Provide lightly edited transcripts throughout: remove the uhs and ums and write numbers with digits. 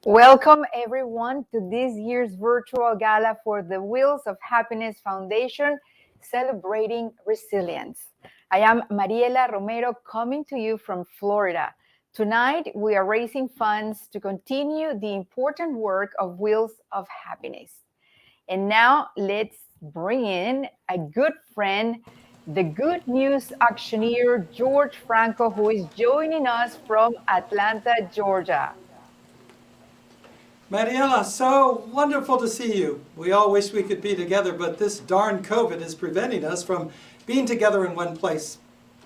Welcome everyone to this year's virtual gala for the Wheels of Happiness Foundation, celebrating resilience. I am Mariela Romero coming to you from Florida. Tonight, we are raising funds to continue the important work of Wheels of Happiness. And now let's bring in a good friend, the good news auctioneer, George Franco, who is joining us from Atlanta, Georgia. Mariela, so wonderful to see you. We all wish we could be together, but this darn COVID is preventing us from being together in one place.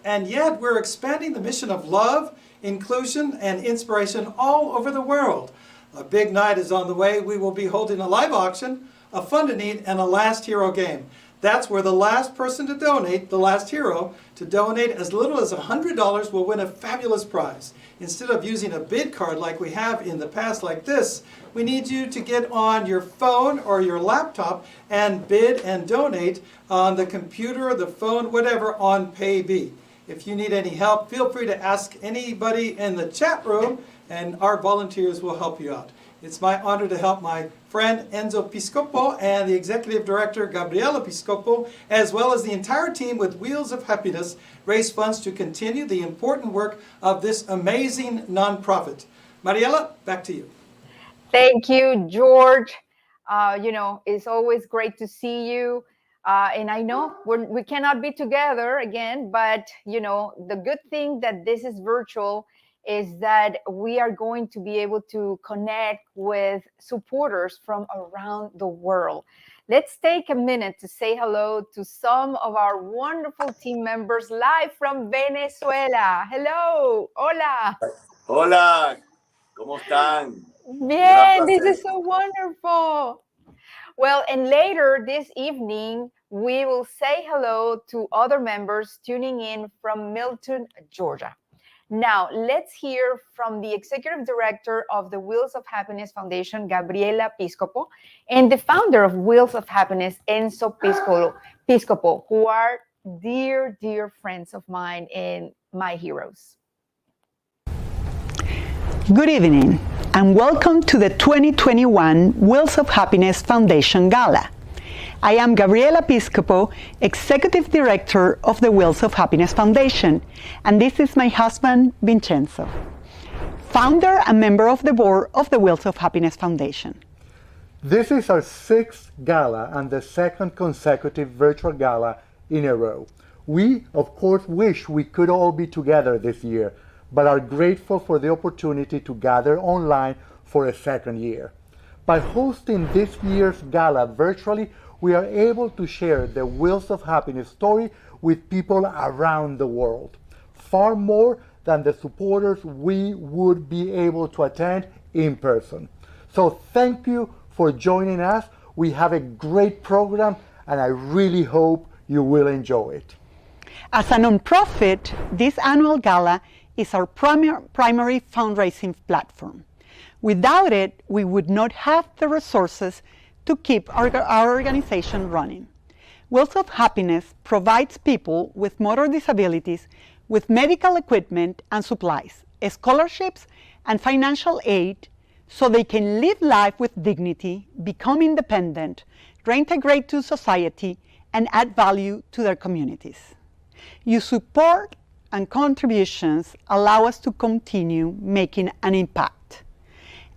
And yet we're expanding the mission of love, inclusion, and inspiration all over the world. A big night is on the way. We will be holding a live auction, a fun to need, and a last hero game. That's where the last person to donate, the last hero, to donate as little as $100 will win a fabulous prize. Instead of using a bid card like we have in the past like this, we need you to get on your phone or your laptop and bid and donate on the computer, the phone, whatever, on Pay-B. If you need any help, feel free to ask anybody in the chat room and our volunteers will help you out. It's my honor to help my friend Enzo Piscopo and the Executive Director Gabriela Piscopo, as well as the entire team with Wheels of Happiness, raise funds to continue the important work of this amazing nonprofit. Mariela, back to you. Thank you, George. It's always great to see you. And I know we cannot be together again, but, the good thing that this is virtual is that we are going to be able to connect with supporters from around the world. Let's take a minute to say hello to some of our wonderful team members live from Venezuela. Hello, hola. Hola, ¿cómo están? Bien, this is so wonderful. Well, and later this evening, we will say hello to other members tuning in from Milton, Georgia. Now, let's hear from the Executive Director of the Wheels of Happiness Foundation, Gabriela Piscopo, and the founder of Wheels of Happiness, Enzo Piscopo, who are dear, dear friends of mine and my heroes. Good evening, and welcome to the 2021 Wheels of Happiness Foundation Gala. I am Gabriela Piscopo, Executive Director of the Wheels of Happiness Foundation, and this is my husband, Vincenzo, founder and member of the board of the Wheels of Happiness Foundation. This is our 6th gala and the 2nd consecutive virtual gala in a row. We, of course, wish we could all be together this year, but are grateful for the opportunity to gather online for a 2nd year. By hosting this year's gala virtually, we are able to share the Wheels of Happiness story with people around the world, far more than the supporters we would be able to attend in person. So thank you for joining us. We have a great program and I really hope you will enjoy it. As a nonprofit, this annual gala is our primary fundraising platform. Without it, we would not have the resources to keep our organization running. Wheels of Happiness provides people with motor disabilities with medical equipment and supplies, scholarships, and financial aid so they can live life with dignity, become independent, reintegrate to society, and add value to their communities. Your support and contributions allow us to continue making an impact.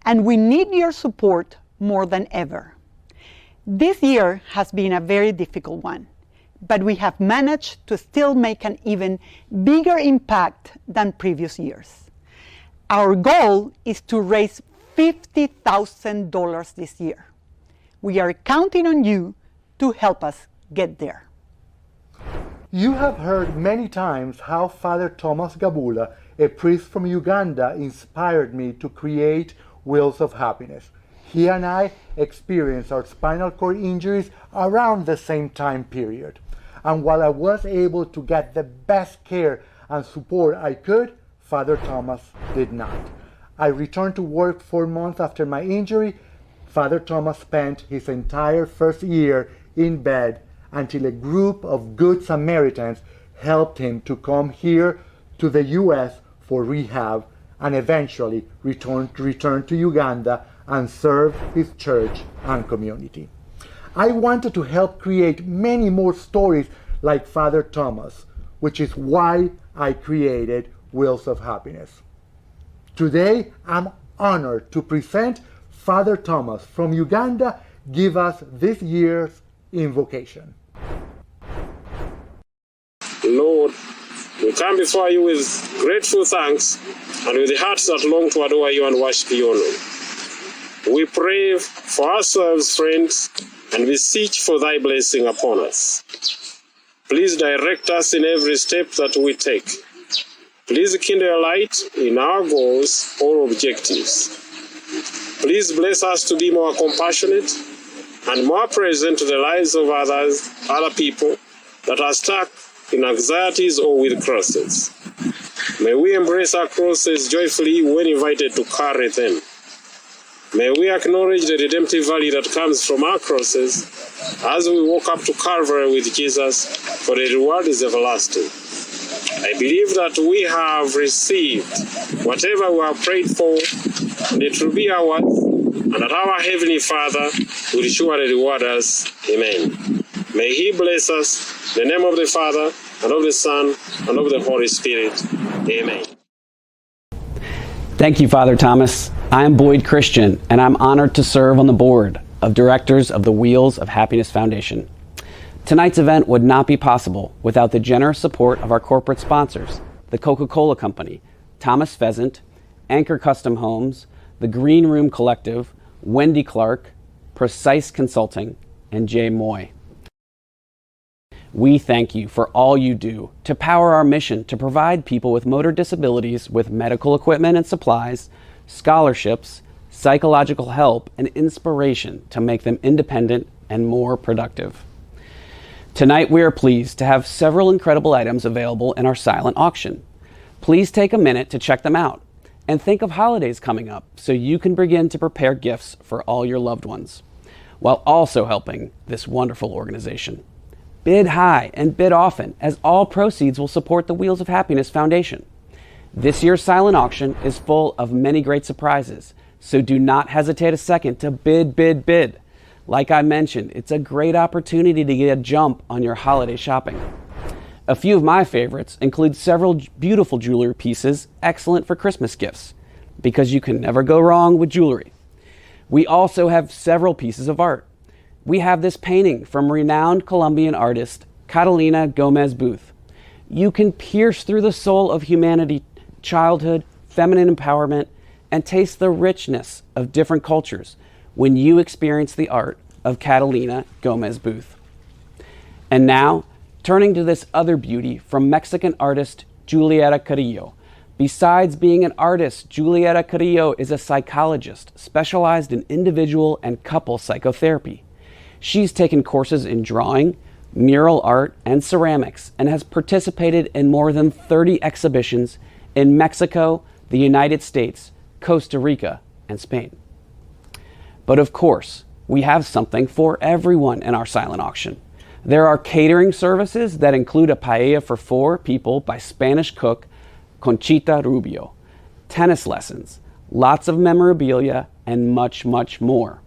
And we need your support more than ever. This year has been a very difficult one, but we have managed to still make an even bigger impact than previous years. Our goal is to raise $50,000 this year. We are counting on you to help us get there. You have heard many times how Father Thomas Gabula, a priest from Uganda, inspired me to create Wheels of Happiness. He and I experienced our spinal cord injuries around the same time period. And while I was able to get the best care and support I could, Father Thomas did not. I returned to work 4 months after my injury. Father Thomas spent his entire first year in bed until a group of Good Samaritans helped him to come here to the US for rehab and eventually return to Uganda and serve his church and community. I wanted to help create many more stories like Father Thomas, which is why I created Wheels of Happiness. Today, I'm honored to present Father Thomas from Uganda give us this year's invocation. Lord, we come before you with grateful thanks and with the hearts that long to adore you and worship you alone. We pray for ourselves, friends, and beseech for thy blessing upon us. Please direct us in every step that we take. Please kindle a light in our goals or objectives. Please bless us to be more compassionate and more present to the lives of other people that are stuck in anxieties or with crosses. May we embrace our crosses joyfully when invited to carry them. May we acknowledge the redemptive value that comes from our crosses as we walk up to Calvary with Jesus, for the reward is everlasting. I believe that we have received whatever we have prayed for, and it will be ours, and that our Heavenly Father will surely reward us. Amen. May He bless us in the name of the Father, and of the Son, and of the Holy Spirit. Amen. Thank you, Father Thomas. I'm Boyd Christian, and I'm honored to serve on the board of directors of the Wheels of Happiness Foundation. Tonight's event would not be possible without the generous support of our corporate sponsors, the Coca-Cola Company, Thomas Pheasant, Anchor Custom Homes, the Green Room Collective, Wendy Clark, Precise Consulting, and Jay Moy. We thank you for all you do to power our mission to provide people with motor disabilities with medical equipment and supplies, scholarships, psychological help, and inspiration to make them independent and more productive. Tonight, we are pleased to have several incredible items available in our silent auction. Please take a minute to check them out and think of holidays coming up so you can begin to prepare gifts for all your loved ones, while also helping this wonderful organization. Bid high and bid often, as all proceeds will support the Wheels of Happiness Foundation. This year's silent auction is full of many great surprises, so do not hesitate a second to bid. Like I mentioned, it's a great opportunity to get a jump on your holiday shopping. A few of my favorites include several beautiful jewelry pieces excellent for Christmas gifts, because you can never go wrong with jewelry. We also have several pieces of art. We have this painting from renowned Colombian artist Catalina Gomez Booth. You can pierce through the soul of humanity, childhood, feminine empowerment, and taste the richness of different cultures when you experience the art of Catalina Gomez Booth. And now, turning to this other beauty from Mexican artist Julieta Carrillo. Besides being an artist, Julieta Carrillo is a psychologist specialized in individual and couple psychotherapy. She's taken courses in drawing, mural art, and ceramics, and has participated in more than 30 exhibitions in Mexico, the United States, Costa Rica, and Spain. But of course, we have something for everyone in our silent auction. There are catering services that include a paella for 4 people by Spanish cook Conchita Rubio, tennis lessons, lots of memorabilia, and much, much more.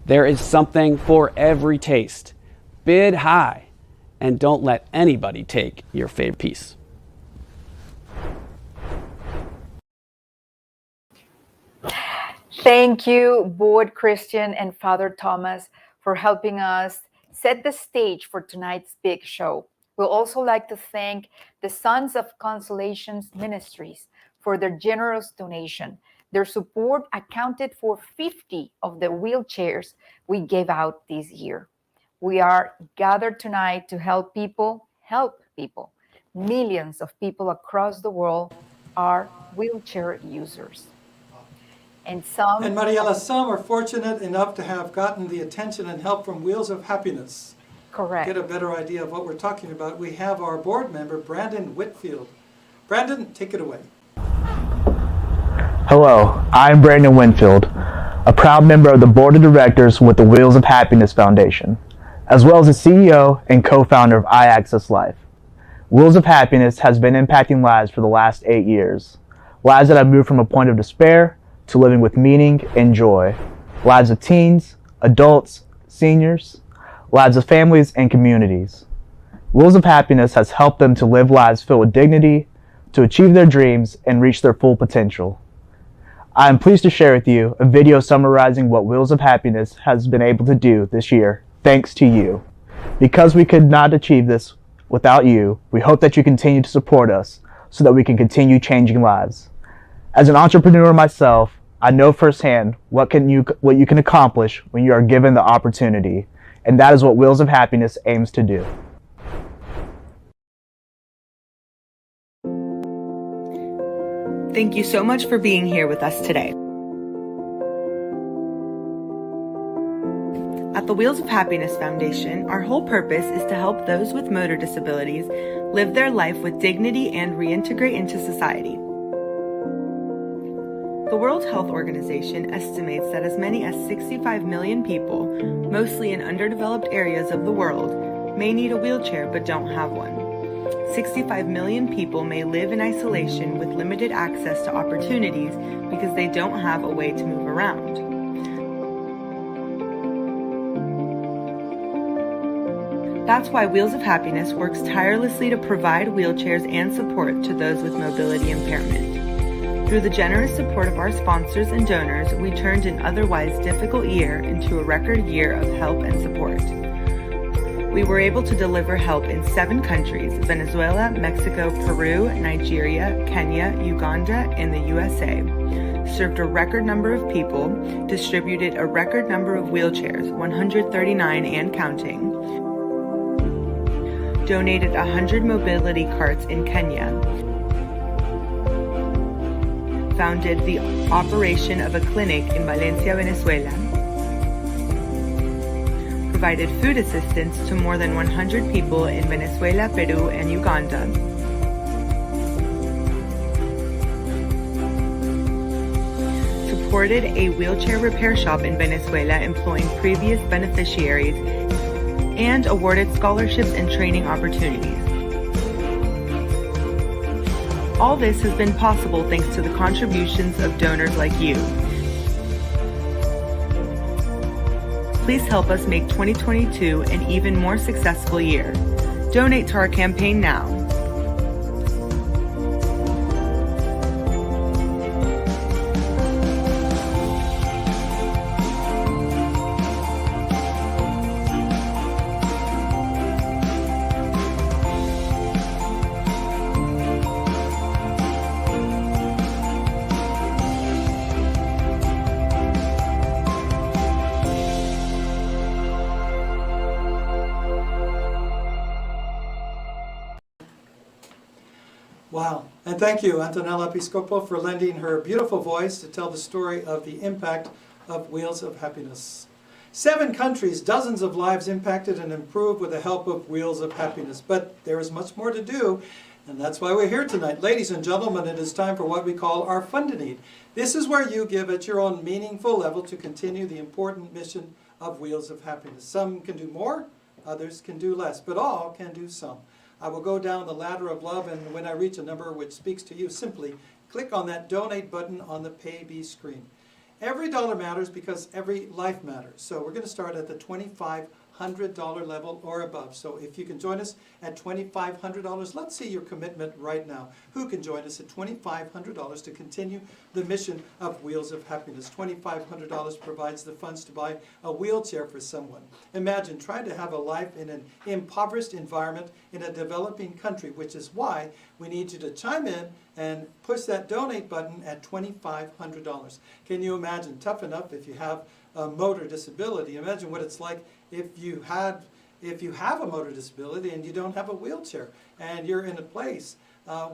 There is something for every taste. Bid high, and don't let anybody take your favorite piece. Thank you, Boyd Christian and Father Thomas, for helping us set the stage for tonight's big show. We'll also like to thank the Sons of Consolations Ministries for their generous donation. Their support accounted for 50 of the wheelchairs we gave out this year. We are gathered tonight to help people. Millions of people across the world are wheelchair users. And Mariela, some are fortunate enough to have gotten the attention and help from Wheels of Happiness. Correct. Get a better idea of what we're talking about. We have our board member, Brandon Whitfield. Brandon, take it away. Hello, I'm Brandon Winfield, a proud member of the Board of Directors with the Wheels of Happiness Foundation, as well as the CEO and co-founder of iAccess Life. Wheels of Happiness has been impacting lives for the last 8 years. lives that have moved from a point of despair to living with meaning and joy, lives of teens, adults, seniors, lives of families and communities. Wheels of Happiness has helped them to live lives filled with dignity, to achieve their dreams, and reach their full potential. I am pleased to share with you a video summarizing what Wheels of Happiness has been able to do this year, thanks to you. Because we could not achieve this without you, we hope that you continue to support us so that we can continue changing lives. As an entrepreneur myself, I know firsthand what you can accomplish when you are given the opportunity, and that is what Wheels of Happiness aims to do. Thank you so much for being here with us today. At the Wheels of Happiness Foundation, our whole purpose is to help those with motor disabilities live their life with dignity and reintegrate into society. The World Health Organization estimates that as many as 65 million people, mostly in underdeveloped areas of the world, may need a wheelchair but don't have one. 65 million people may live in isolation with limited access to opportunities because they don't have a way to move around. That's why Wheels of Happiness works tirelessly to provide wheelchairs and support to those with mobility impairment. Through the generous support of our sponsors and donors, we turned an otherwise difficult year into a record year of help and support. We were able to deliver help in 7 countries: Venezuela, Mexico, Peru, Nigeria, Kenya, Uganda, and the USA. Served a record number of people, distributed a record number of wheelchairs, 139 and counting, donated 100 mobility carts in Kenya, founded the operation of a clinic in Valencia, Venezuela, provided food assistance to more than 100 people in Venezuela, Peru, and Uganda, supported a wheelchair repair shop in Venezuela employing previous beneficiaries, and awarded scholarships and training opportunities. All this has been possible thanks to the contributions of donors like you. Please help us make 2022 an even more successful year. Donate to our campaign now. Wow. And thank you, Antonella Piscopo, for lending her beautiful voice to tell the story of the impact of Wheels of Happiness. 7 countries, dozens of lives impacted and improved with the help of Wheels of Happiness. But there is much more to do, and that's why we're here tonight. Ladies and gentlemen, it is time for what we call our Fund a Need. This is where you give at your own meaningful level to continue the important mission of Wheels of Happiness. Some can do more, others can do less, but all can do some. I will go down the ladder of love, and when I reach a number which speaks to you, simply click on that donate button on the Pay-B screen. Every dollar matters because every life matters. So we're going to start at the $2,500 level or above. So if you can join us at $2,500, let's see your commitment right now. Who can join us at $2,500 to continue the mission of Wheels of Happiness? $2,500 provides the funds to buy a wheelchair for someone. Imagine trying to have a life in an impoverished environment in a developing country, which is why we need you to chime in and push that donate button at $2,500. Can you imagine? Tough enough if you have a motor disability. Imagine what it's like if you have a motor disability and you don't have a wheelchair and you're in a place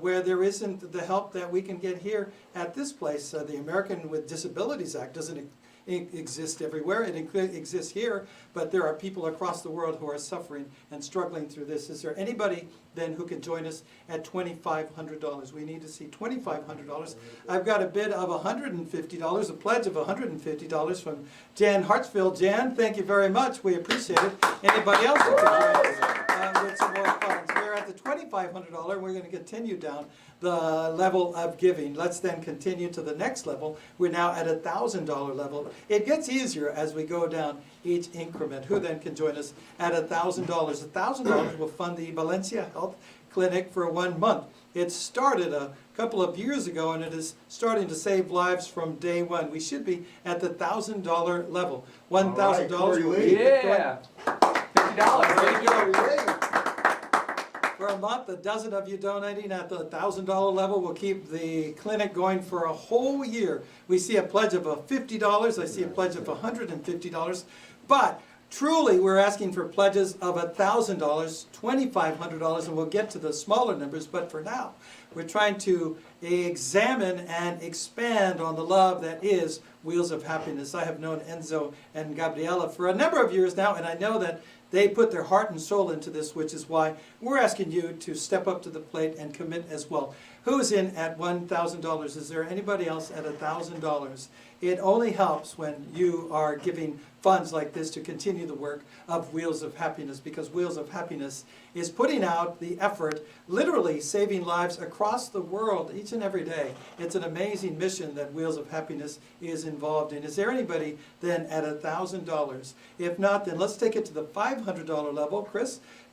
where there isn't the help that we can get here at this place. The American with Disabilities Act doesn't exist everywhere. It exists here, but there are people across the world who are suffering and struggling through this. Is there anybody then who can join us at $2,500? We need to see $2,500. I've got a bid of $150, a pledge of $150 from Jan Hartsfield. Jan, thank you very much. We appreciate it. Anybody else who can join us with some more funds? We're at the $2,500, we're going to continue down the level of giving. Let's then continue to the next level. We're now at $1,000 level. It gets easier as we go down each increment. Who then can join us at $1,000? $1,000 will fund the Valencia Health Clinic for 1 month. It started a couple of years ago, and it is starting to save lives from day one. We should be at the $1,000 level. $1,000 will be Yeah. $50. for a month. A dozen of you donating at the $1,000 level will keep the clinic going for a whole year. We see a pledge of $50. I see a pledge of $150. But truly, we're asking for pledges of $1,000, $2,500, and we'll get to the smaller numbers. But for now, we're trying to examine and expand on the love that is Wheels of Happiness. I have known Enzo and Gabriela for a number of years now, and I know that they put their heart and soul into this, which is why we're asking you to step up to the plate and commit as well. Who's in at $1,000? Is there anybody else at $1,000? It only helps when you are giving funds like this to continue the work of Wheels of Happiness, because Wheels of Happiness is putting out the effort, literally saving lives across the world each and every day. It's an amazing mission that Wheels of Happiness is involved in. Is there anybody then at $1,000? If not, then let's take it to the $500 level.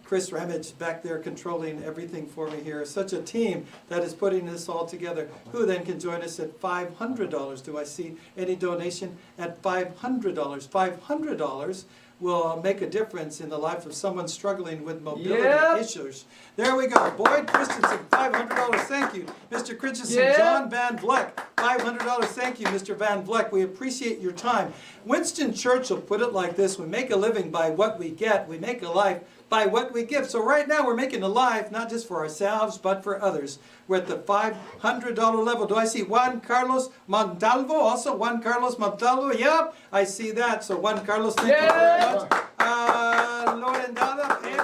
Chris Ramage back there controlling everything for me here. Such a team that is putting this all together. Who then can join us at $500? Do I see any donation at $500? $500 will make a difference in the life of someone struggling with mobility issues. There we go. Boyd Christensen, $500. Thank you. Mr. Christensen, John Van Vleck, $500. Thank you, Mr. Van Vleck. We appreciate your time. Winston Churchill put it like this: we make a living by what we get. We make a life by what we give. So right now we're making a life not just for ourselves but for others. We're at the $500 level. Do I see Juan Carlos Montalvo? Also Juan Carlos Montalvo? Yep, I see that. So Juan Carlos, thank you very much. Lorendada Pepe.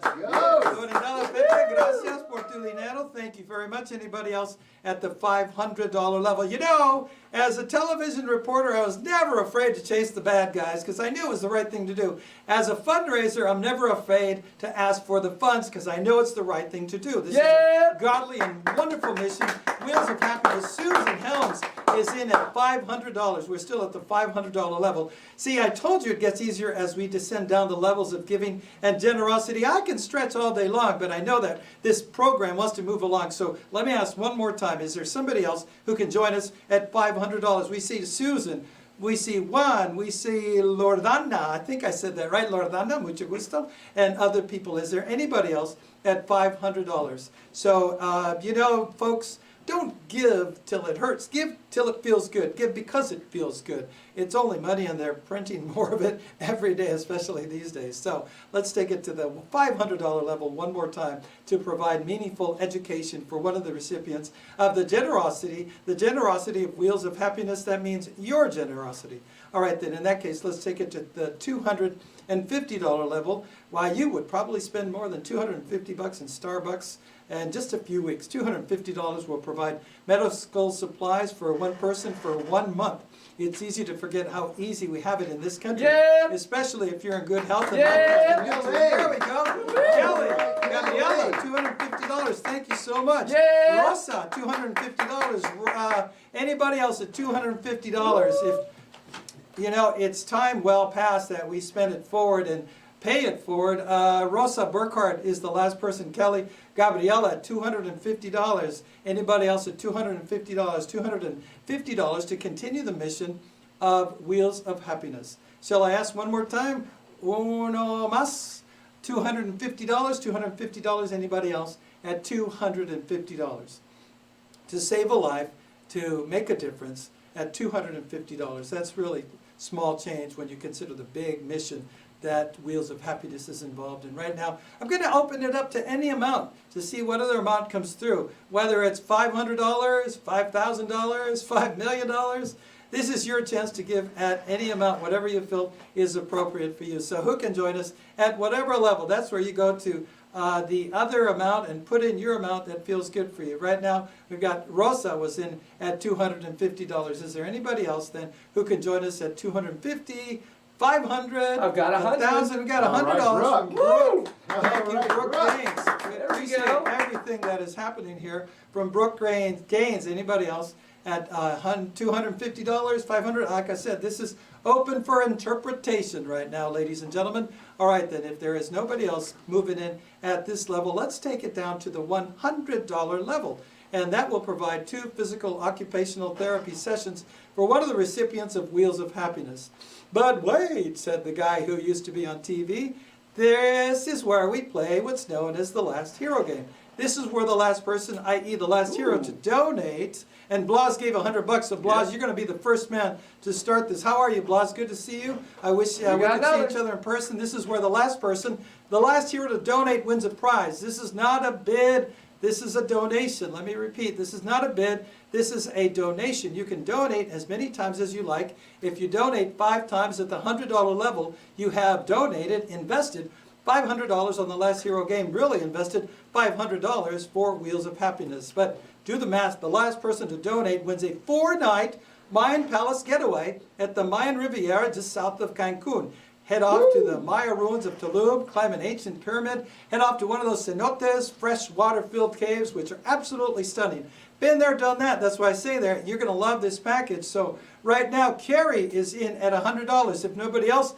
Lorendada Pepe, gracias por tu dinero. Thank you very much. Anybody else at the $500 level? You know, as a television reporter, I was never afraid to chase the bad guys because I knew it was the right thing to do. As a fundraiser, I'm never afraid to ask for the funds because I know it's the right thing to do. This is a godly and wonderful mission. Wheels of Happiness. Susan Helms is in at $500. We're still at the $500 level. See, I told you it gets easier as we descend down the levels of giving and generosity. I can stretch all day long, but I know that this program wants to move along. So let me ask one more time. Is there somebody else who can join us at $500? We see Susan. We see Juan, we see Lordana, I think I said that right, Lordana, mucho gusto, and other people. Is there anybody else at $500? So, you know, folks, don't give till it hurts. Give till it feels good. Give because it feels good. It's only money and they're printing more of it every day, especially these days. So let's take it to the $500 level one more time to provide meaningful education for one of the recipients of the generosity of Wheels of Happiness. That means your generosity. All right, then in that case, let's take it to the $250 level. Why, you would probably spend more than $250 in Starbucks in just a few weeks. $250 will provide medical supplies for one person for 1 month. It's easy to forget how easy we have it in this country, especially if you're in good health. And there we go. Kelly, Gabriela, $250. Thank you so much. Rosa, $250. Anybody else at $250? If you know, it's time well past that we spend it forward and pay it forward. Rosa Burkhardt is the last person. Kelly, Gabriela at $250. Anybody else at $250? $250 to continue the mission of Wheels of Happiness. Shall I ask one more time? Uno más. $250. $250. Anybody else at $250? To save a life, to make a difference at $250. That's really small change when you consider the big mission that Wheels of Happiness is involved in. Right now, I'm going to open it up to any amount to see what other amount comes through. Whether it's $500, $5,000, $5 million. This is your chance to give at any amount, whatever you feel is appropriate for you. So who can join us at whatever level? That's where you go to the other amount and put in your amount that feels good for you. Right now, we've got Rosa was in at $250. Is there anybody else then who can join us at $250, $500, 500. I've got 100. 1,000. We got All right, $100. Brooke. Brooke. Thank you, Brooke Gaines. We There we appreciate go. everything that is happening here from Brooke Gaines. Anybody else at $250, 500? Like I said, this is open for interpretation right now, ladies and gentlemen. All right, then, if there is nobody else moving in at this level, let's take it down to the $100 level. And that will provide 2 physical occupational therapy sessions for one of the recipients of Wheels of Happiness. But wait, said the guy who used to be on TV, this is where we play what's known as the last hero game. This is where the last person, i.e. the last hero, to donate. And Blas gave $100, so Blas, you're going to be the first man to start this. How are you, Blas? Good to see you. I wish we could see each other in person. This is where the last person, the last hero to donate wins a prize. This is not a bid. This is a donation. Let me repeat. This is not a bid. This is a donation. You can donate as many times as you like. If you donate 5 times at the $100 level, you have donated, invested $500 on the last hero game, really invested $500 for Wheels of Happiness. But do the math. The last person to donate wins a 4-night Mayan Palace getaway at the Mayan Riviera just south of Cancun. Head off to the Maya ruins of Tulum, climb an ancient pyramid, head off to one of those cenotes, fresh water-filled caves, which are absolutely stunning. Been there, done that. That's why I say there, you're going to love this package. So right now, Carrie is in at $100. If nobody else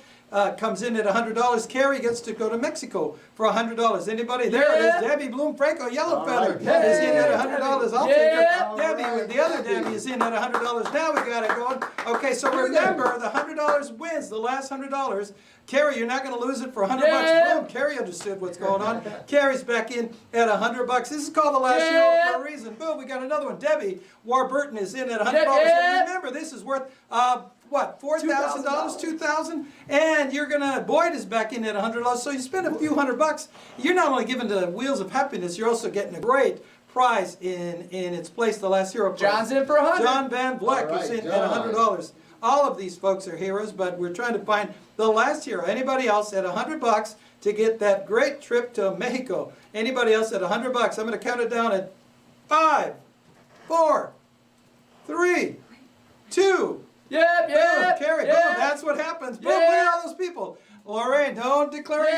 comes in at $100, Carrie gets to go to Mexico for $100. Anybody? There it is. Debbie Bloom Franco Yellow Feather is in at $100. I'll take her. Debbie, the other Debbie, is in at $100. Now we got it going. Okay, so remember, the $100 wins the last $100. Carrie, you're not going to lose it for $100. Boom. Carrie understood what's going on. Carrie's back in at $100. This is called the last hero for a reason. Boom, we got another one. Debbie Warburton is in at $100. And remember, this is worth what, $4,000, $2,000, and you're gonna, Boyd is back in at $100. So you spend a few $100. You're not only giving to Wheels of Happiness, you're also getting a great prize in its place, the last hero prize. John's in for $100. John Van Vleck is in at $100. All of these folks are heroes, but we're trying to find the last hero. Anybody else at $100 to get that great trip to Mexico? Anybody else at $100? I'm gonna count it down at 5, 4, 3, 2. Yep, Boom, Carrie, boom, that's what happens. Boom, look at all those people. Lorraine, don't declare it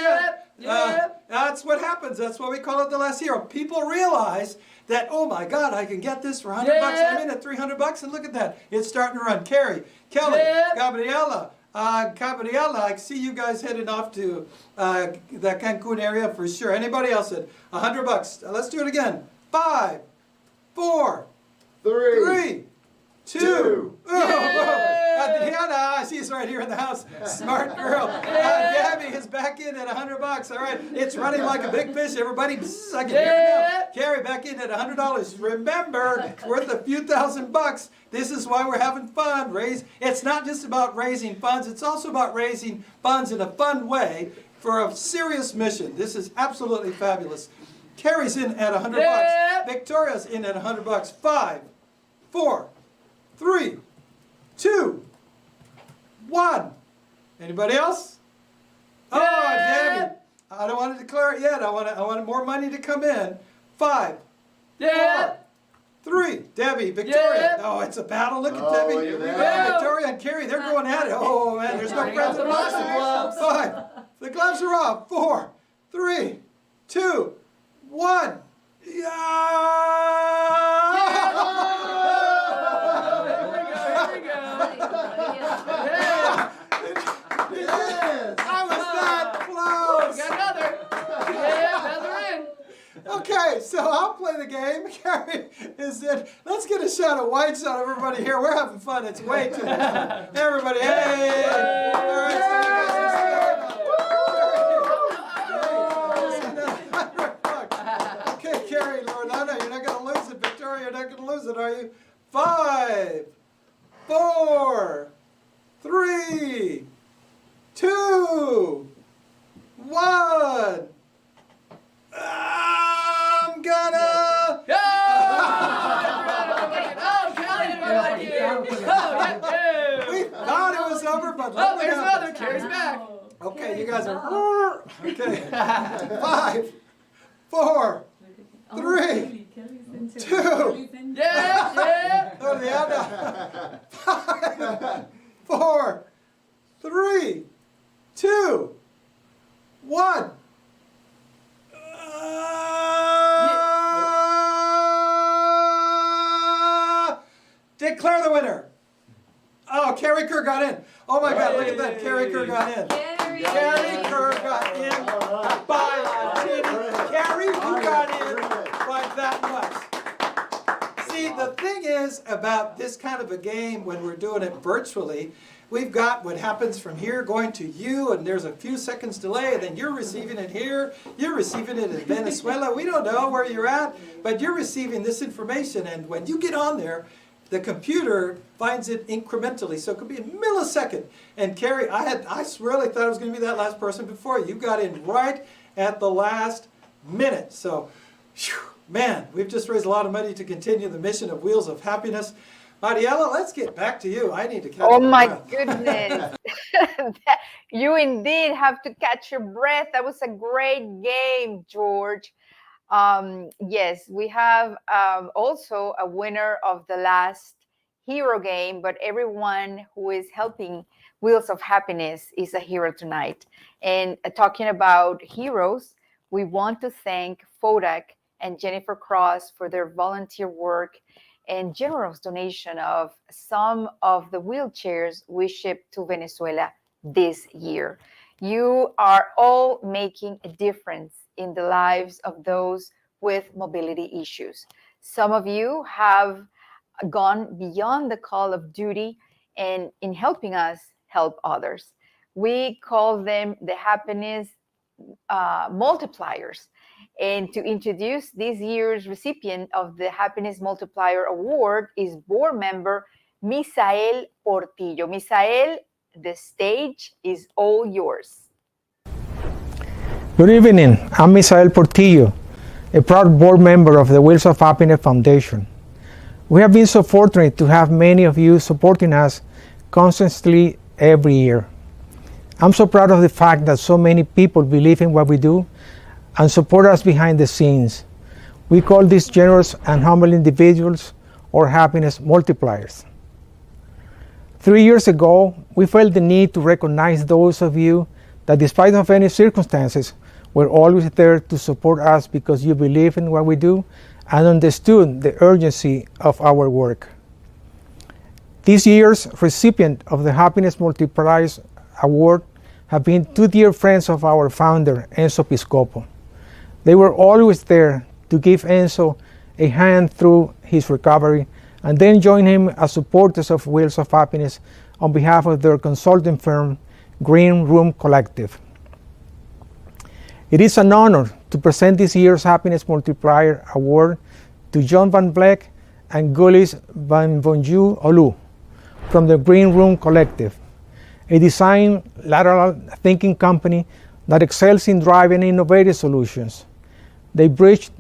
yet. That's what happens. That's why we call it the last hero. People realize that, oh my God, I can get this for $100. I'm in at $300, and look at that. It's starting to run. Carrie, Kelly, Gabriela, I see you guys heading off to the Cancun area for sure. Anybody else at $100? Let's do it again. 5, 4, 3, 2. Diana, she's right here in the house. Smart girl. Gabby is back in at $100. All right, it's running like a big fish. Everybody, bzz, I can hear it now. Carrie back in at $100. Remember, it's worth a few $1,000s. This is why we're having fun. It's not just about raising funds. It's also about raising funds in a fun way for a serious mission. This is absolutely fabulous. Carrie's in at $100. Victoria's in at $100. 5, 4, 3, 2, 1. Anybody else? Oh, Debbie. I don't want to declare it yet. I want more money to come in. 5, 4, 3. Debbie, Victoria. Oh, it's a battle. Look at Debbie. Victoria and Carrie, they're going at it. Oh, man, there's no friends in boxing. 5. The gloves are off. 4, 3, 2, 1. Okay, so I'll play the game. Carrie is in. Let's get a shot of whites on everybody here. We're having fun. It's way too much. Everybody, hey! All right, so okay, Carrie, Lorna, you're not going to lose it. Victoria, you're not going to lose it, are you? 5, 4, 3, 2, 1. I'm gonna. We thought it was over, but look there's another. Carrie's back. Okay, you guys are. Okay. 5, 4, 3, 2. Oh, the other. 5, 4, 3, Declare the winner. Oh, Carrie Kerr got in. Oh my God, look at that. Carrie Kerr got in. Carrie Kerr got in by a titty. Carrie, you got in by that much. See, the thing is about this kind of a game when we're doing it virtually, we've got what happens from here going to you, and there's a few seconds delay, and then you're receiving it here, you're receiving it in Venezuela. We don't know where you're at, but you're receiving this information, and when you get on there, the computer finds it incrementally, so it could be a millisecond. And Carrie, I really thought I was going to be that last person before you. You got in right at the last minute. So, whew, man, we've just raised a lot of money to continue the mission of Wheels of Happiness. Mariela, let's get back to you. I need to catch my breath. Goodness. You indeed have to catch your breath. That was a great game, George. Yes, we have also a winner of the last hero game, but everyone who is helping Wheels of Happiness is a hero tonight. And talking about heroes, we want to thank Fodak and Jennifer Cross for their volunteer work and generous donation of some of the wheelchairs we shipped to Venezuela this year. You are all making a difference in the lives of those with mobility issues. Some of you have gone beyond the call of duty and in helping us help others. We call them the happiness multipliers. And to introduce this year's recipient of the Happiness Multiplier Award is board member Misael Portillo. Misael, the stage is all yours. Good evening. I'm Misael Portillo, a proud board member of the Wheels of Happiness Foundation. We have been so fortunate to have many of you supporting us constantly every year. I'm so proud of the fact that so many people believe in what we do and support us behind the scenes. We call these generous and humble individuals or happiness multipliers. 3 years ago, we felt the need to recognize those of you that despite of any circumstances, were always there to support us because you believe in what we do and understood the urgency of our work. This year's recipient of the Happiness Multiplier Award have been two dear friends of our founder, Enzo Piscopo. They were always there to give Enzo a hand through his recovery and then join him as supporters of Wheels of Happiness on behalf of their consulting firm, Green Room Collective. It is an honor to present this year's Happiness Multiplier Award to John Van Vleck and Gulis Van Vonju Olu from the Green Room Collective, a design lateral thinking company that excels in driving innovative solutions. They bridge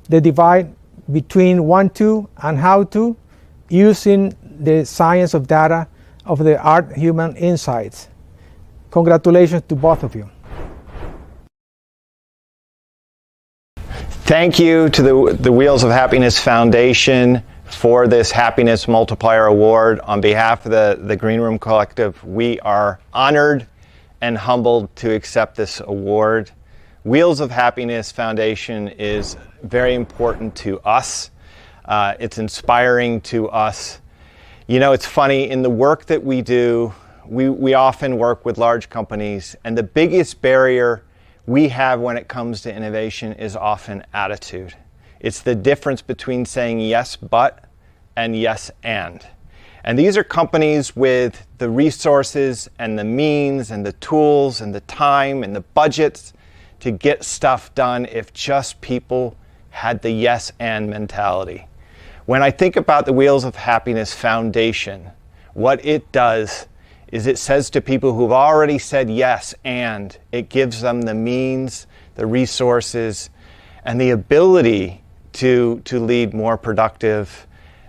the divide between want to and how to using the science of data of the art human insights. Congratulations to both of you. Thank you to the Wheels of Happiness Foundation for this Happiness Multiplier Award. On behalf of the Green Room Collective, we are honored and humbled to accept this award. Wheels of Happiness Foundation is very important to us. It's inspiring to us. You know, it's funny, in the work that we do, we often work with large companies, and the biggest barrier we have when it comes to innovation is often attitude. It's the difference between saying yes, but and yes, and. And these are companies with the resources and the means and the tools and the time and the budgets to get stuff done if just people had the yes and mentality. When I think about the Wheels of Happiness Foundation, what it does is it says to people who've already said yes and, it gives them the means, the resources, and the ability to lead more productive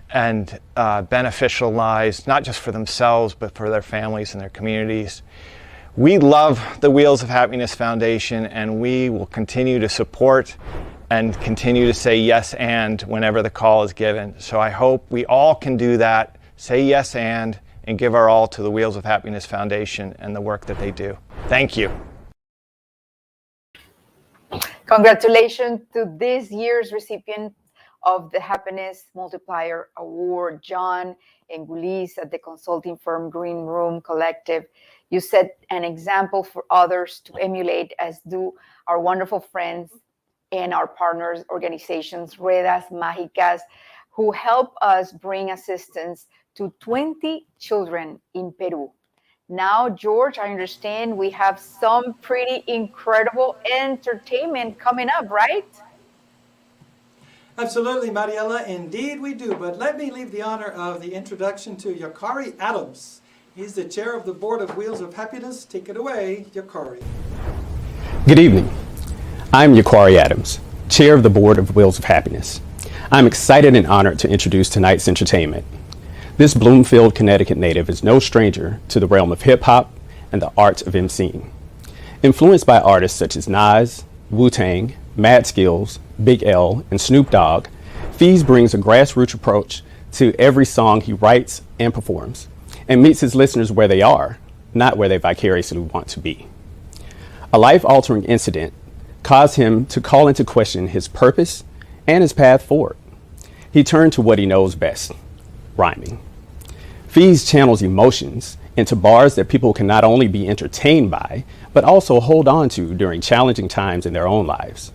and beneficial lives, not just for themselves, but for their families and their communities. We love the Wheels of Happiness Foundation, and we will continue to support and continue to say yes and whenever the call is given. So I hope we all can do that, say yes and give our all to the Wheels of Happiness Foundation and the work that they do. Thank you. Congratulations to this year's recipient of the Happiness Multiplier Award, John and Gulis at the consulting firm Green Room Collective. You set an example for others to emulate, as do our wonderful friends and our partners organizations, Ruedas Mágicas, who help us bring assistance to 20 children in Peru. Now, George, I understand we have some pretty incredible entertainment coming up, right? Absolutely, Mariela. Indeed we do. But let me leave the honor of the introduction to Yakari Adams. He's the chair of the board of Wheels of Happiness. Take it away, Yakari. Good evening. I'm Yakari Adams, chair of the board of Wheels of Happiness. I'm excited and honored to introduce tonight's entertainment. This Bloomfield, Connecticut native is no stranger to the realm of hip-hop and the art of emceeing. Influenced by artists such as Nas, Wu-Tang, Mad Skills, Big L, and Snoop Dogg, Fees brings a grassroots approach to every song he writes and performs, and meets his listeners where they are, not where they vicariously want to be. A life-altering incident caused him to call into question his purpose and his path forward. He turned to what he knows best, rhyming. Fees channels emotions into bars that people can not only be entertained by, but also hold on to during challenging times in their own lives.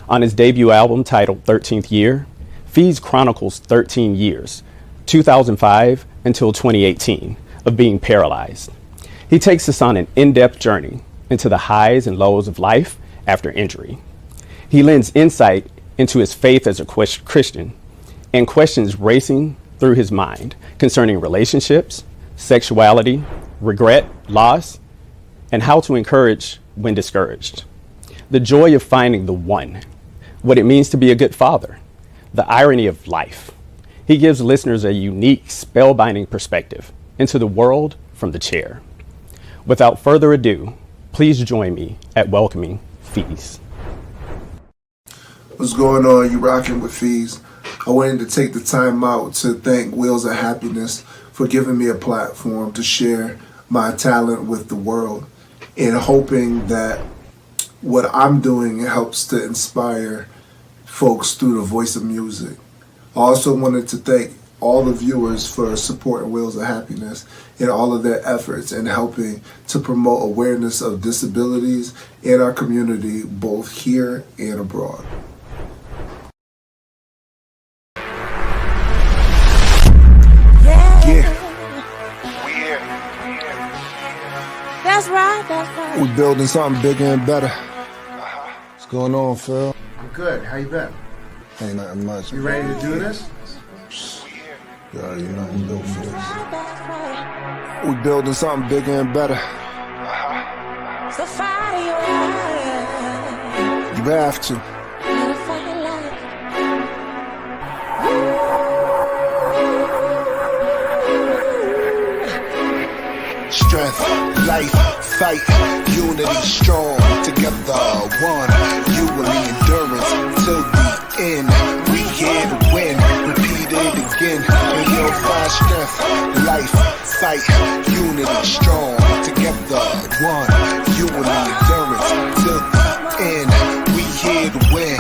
On his debut album titled 13th Year, Fees chronicles 13 years, 2005 until 2018, of being paralyzed. He takes us on an in-depth journey into the highs and lows of life after injury. He lends insight into his faith as a Christian and questions racing through his mind concerning relationships, sexuality, regret, loss, and how to encourage when discouraged. The joy of finding the one, what it means to be a good father, the irony of life. He gives listeners a unique, spellbinding perspective into the world from the chair. Without further ado, please join me at welcoming Fees. What's going on? You rocking with Fees. I wanted to take the time out to thank Wheels of Happiness for giving me a platform to share my talent with the world, and hoping that what I'm doing helps to inspire folks through the voice of music. I also wanted to thank all the viewers for supporting Wheels of Happiness and all of their efforts in helping to promote awareness of disabilities in our community, both here and abroad. That's right. We're building something bigger and better. What's going on, Phil? I'm good. How you been? Ain't nothing much. You ready to do this? Yeah, you know I'm built for this. We're building something bigger and better. So fire your eyes. You have to. Strength, life, fight, unity, strong, together, one. You and me, endurance till the end. We here to win, repeat it again. And you'll find strength, life, fight, unity, strong, together, one. You and me, endurance till the end. We here to win.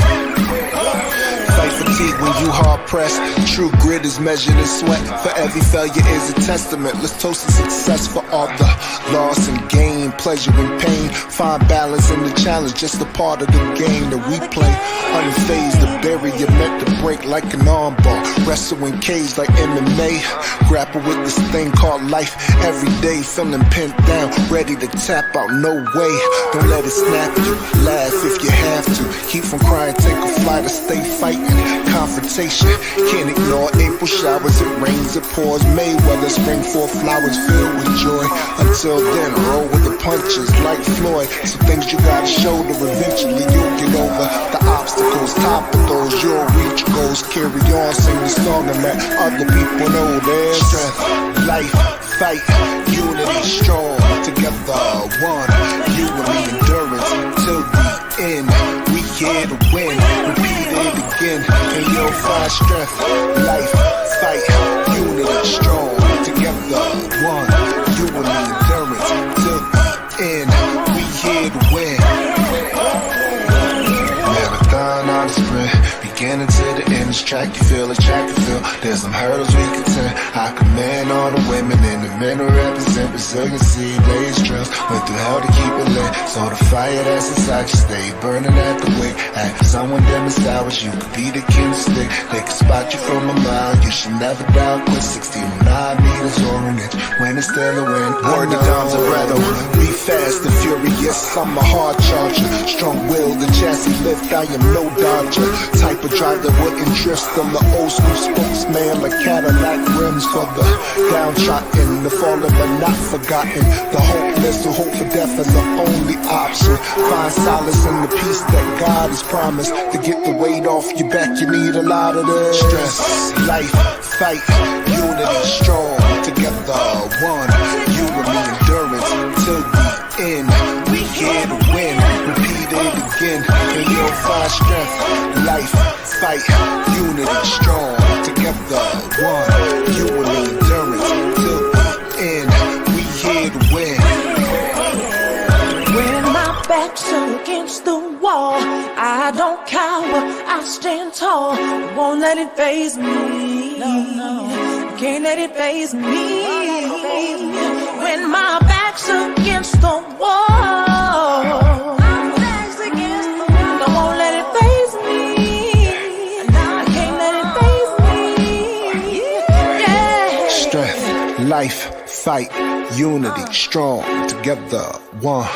Fight fatigue when you hard pressed. True grit is measured in sweat. For every failure is a testament. Let's toast to success for all the loss and gain, pleasure and pain. Find balance in the challenge, just a part of the game that we play. Unfazed, the barrier meant to break like an armbar. Wrestle in cage like MMA. Grapple with this thing called life every day. Feeling pinned down, ready to tap out, no way. Don't let it snap you, laugh if you have to. Keep from crying, take a flight or stay fighting. Confrontation, can't ignore April showers. It rains, it pours. Mayweather, spring forth flowers filled with joy. Until then, roll with the punches like Floyd. Some things you gotta shoulder, eventually you'll get over the obstacles. Top of those, you'll reach goals. Carry on, sing the song and let other people know there's strength, life, fight, unity, strong, together, one. You and me, endurance till the end. We here to win, repeat it again, and you'll find strength, life, fight, unity, strong, together, one. You and me, endurance till the end. We here to win. Marathon on the sprint, beginning to the end. This track There's some hurdles we contend. I commend all the women and the men who represent resiliency, blaze trails. Went through hell to keep it lit, so the fire that's inside you stay burning at the wick. At someone demonstrate you could be the king stick. They can spot you from a mile. You should never doubt. Quit 16 meters or an inch. When it's still a win. Word to Dom's and Bredo. Be fast and furious. I'm a hard charger. Strong will, the chassis lift. I am no dodger. Type of drive that wouldn't drift. I'm the old school spokesman like Cadillac rims for the downtrodden, the fallen but not forgotten. The hopeless who hope for death is the only option. Find solace in the peace that God has promised. To get the weight off your back, you need a lot of this. Stress, life, fight, unity, strong, together, one. You and me, endurance till the end. We here to win. Repeat it again, and you'll find strength. Life, fight, unity, strong, together, one. You and me, endurance till the end. We here to win. When my back's against the wall, I don't cower, I stand tall. Won't let it faze me. No. Can't let it faze me. When my back's against the wall, I won't let it faze me. I can't let it faze me. Yeah. Strength, life, fight, unity, strong, together, one.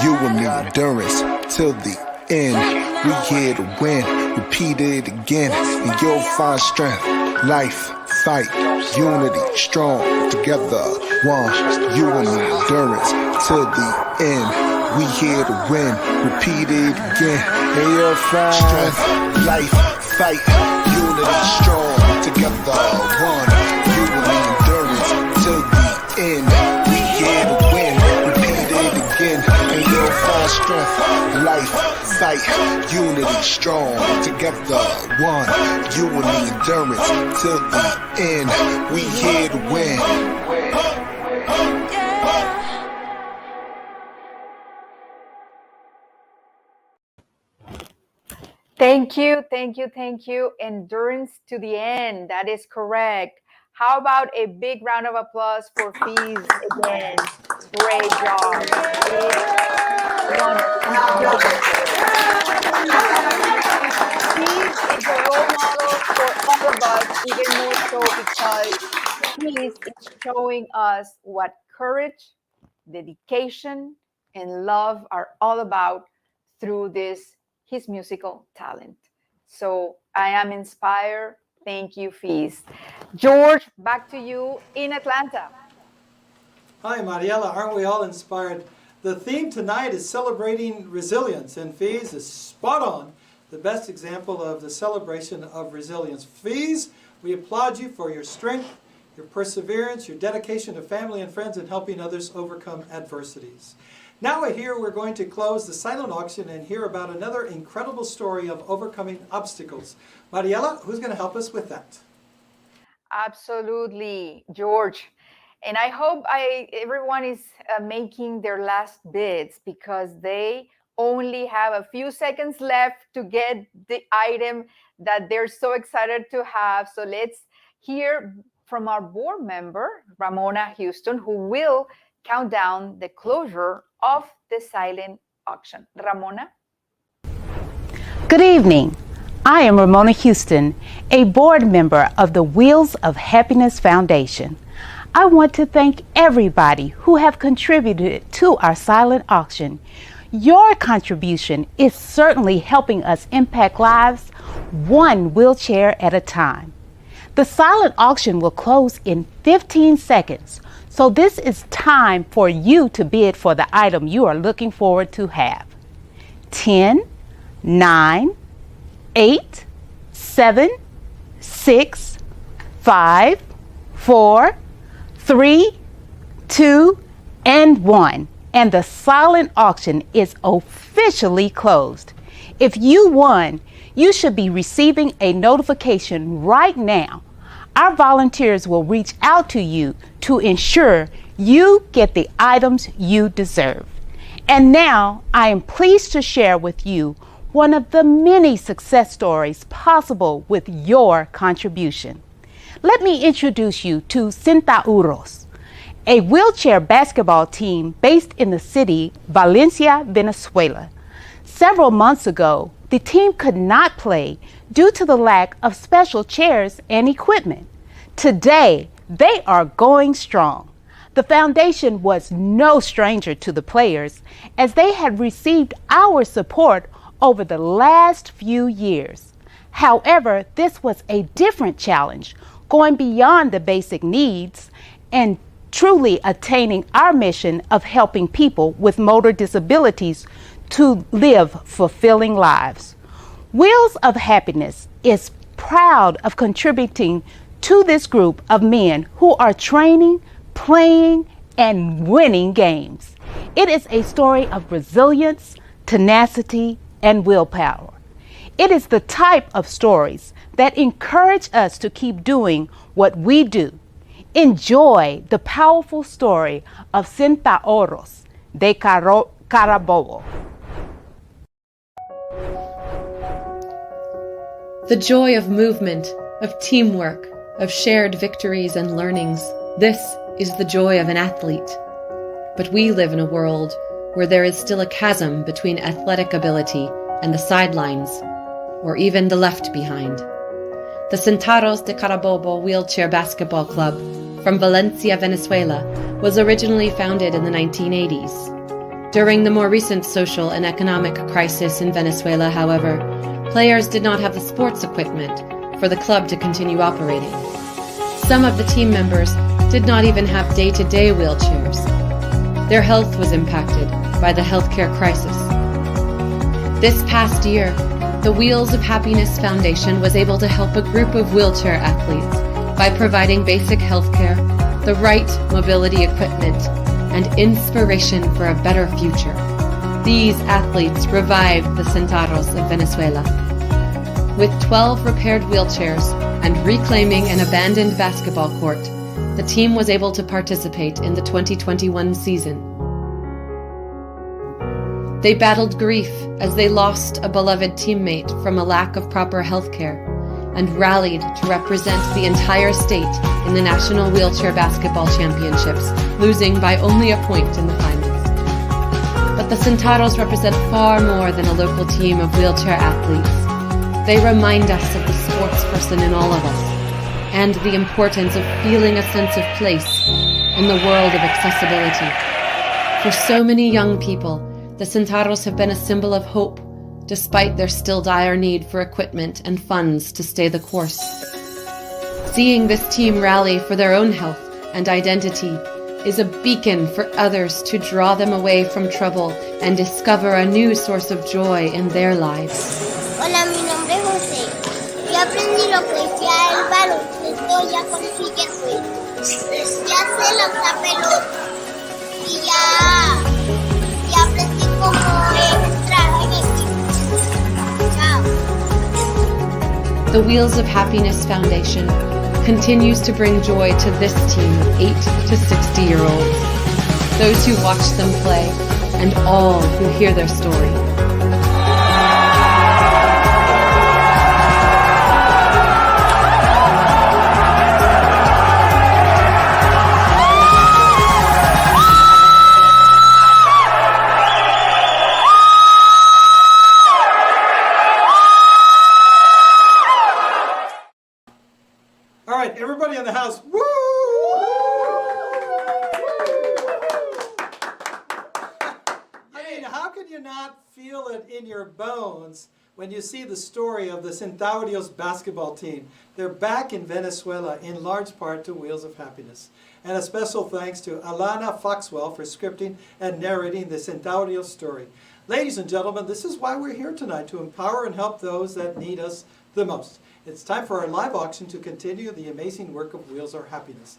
You and me, endurance till the end. We here to win. Repeat it again, and you'll find strength. Life, fight, unity, strong, together, one. You and me, endurance till the end. We here to win. Repeat it again, and you'll find strength. Life, fight, unity, strong, together, one. You and me, endurance till the end. We here to win. Repeat it again, and you'll find strength. Life, fight, unity, strong, together, one. You and me, endurance till the end. We here to win. Thank you, thank you, thank you. Endurance to the end. That is correct. How about a big round of applause for Fees again? Great job. Fees is a role model for all of us, even more so because Fees is showing us what courage, dedication, and love are all about through his musical talent. So I am inspired. Thank you, Fees. George, back to you in Atlanta. Hi, Mariela. Aren't we all inspired? The theme tonight is celebrating resilience, and Fees is spot on. The best example of the celebration of resilience. Fees, we applaud you for your strength, your perseverance, your dedication to family and friends, and helping others overcome adversities. Now we're going to close the silent auction and hear about another incredible story of overcoming obstacles. Mariela, who's going to help us with that? Absolutely, George. And I hope everyone is making their last bids because they only have a few seconds left to get the item that they're so excited to have. So let's hear from our board member, Ramona Houston, who will count down the closure of the silent auction. Ramona? Good evening. I am Ramona Houston, a board member of the Wheels of Happiness Foundation. I want to thank everybody who have contributed to our silent auction. Your contribution is certainly helping us impact lives one wheelchair at a time. The silent auction will close in 15 seconds, so this is time for you to bid for the item you are looking forward to have. 10, 9, 8, 7, 6, 5, 4, 3, 2, and 1. And the silent auction is officially closed. If you won, you should be receiving a notification right now. Our volunteers will reach out to you to ensure you get the items you deserve. And now I am pleased to share with you one of the many success stories possible with your contribution. let me introduce you to Centauros, a wheelchair basketball team based in the city Valencia, Venezuela. Several months ago, the team could not play due to the lack of special chairs and equipment. Today, they are going strong. The foundation was no stranger to the players, as they had received our support over the last few years. However, this was a different challenge, going beyond the basic needs and truly attaining our mission of helping people with motor disabilities to live fulfilling lives. Wheels of Happiness is proud of contributing to this group of men who are training, playing, and winning games. It is a story of resilience, tenacity, and willpower. It is the type of stories that encourage us to keep doing what we do. Enjoy the powerful story of Centauros de Carabobo. The joy of movement, of teamwork, of shared victories and learnings. This is the joy of an athlete. But we live in a world where there is still a chasm between athletic ability and the sidelines, or even the left behind. The Centauros de Carabobo Wheelchair Basketball Club from Valencia, Venezuela, was originally founded in the 1980s. During the more recent social and economic crisis in Venezuela, however, players did not have the sports equipment for the club to continue operating. Some of the team members did not even have day-to-day wheelchairs. Their health was impacted by the healthcare crisis. This past year, the Wheels of Happiness Foundation was able to help a group of wheelchair athletes by providing basic healthcare, the right mobility equipment, and inspiration for a better future. These athletes revived the Centauros of Venezuela. With 12 repaired wheelchairs and reclaiming an abandoned basketball court, the team was able to participate in the 2021 season. They battled grief as they lost a beloved teammate from a lack of proper health care, and rallied to represent the entire state in the National Wheelchair Basketball Championships, losing by only a point in the finals. But the Centauros represent far more than a local team of wheelchair athletes. They remind us of the sports person in all of us, and the importance of feeling a sense of place in the world of accessibility. For so many young people, the Centauros have been a symbol of hope, despite their still dire need for equipment and funds to stay the course. Seeing this team rally for their own health and identity is a beacon for others to draw them away from trouble and discover a new source of joy in their lives. Hola, mi nombre es José. Yo aprendí lo que decía el baloncesto, ya consigue pues. Ya sé lanzar pelota. Y ya aprendí cómo entrar en equipo. The Wheels of Happiness Foundation continues to bring joy to this team of 8 to 60-year-olds, those who watch them play, and all who hear their story. All right, everybody in the house, woo! I mean, how could you not feel it in your bones when you see the story of the Centauros basketball team? They're back in Venezuela in large part to Wheels of Happiness. And a special thanks to Alana Foxwell for scripting and narrating the Centauros story. Ladies and gentlemen, this is why we're here tonight, to empower and help those that need us the most. It's time for our live auction to continue the amazing work of Wheels of Happiness.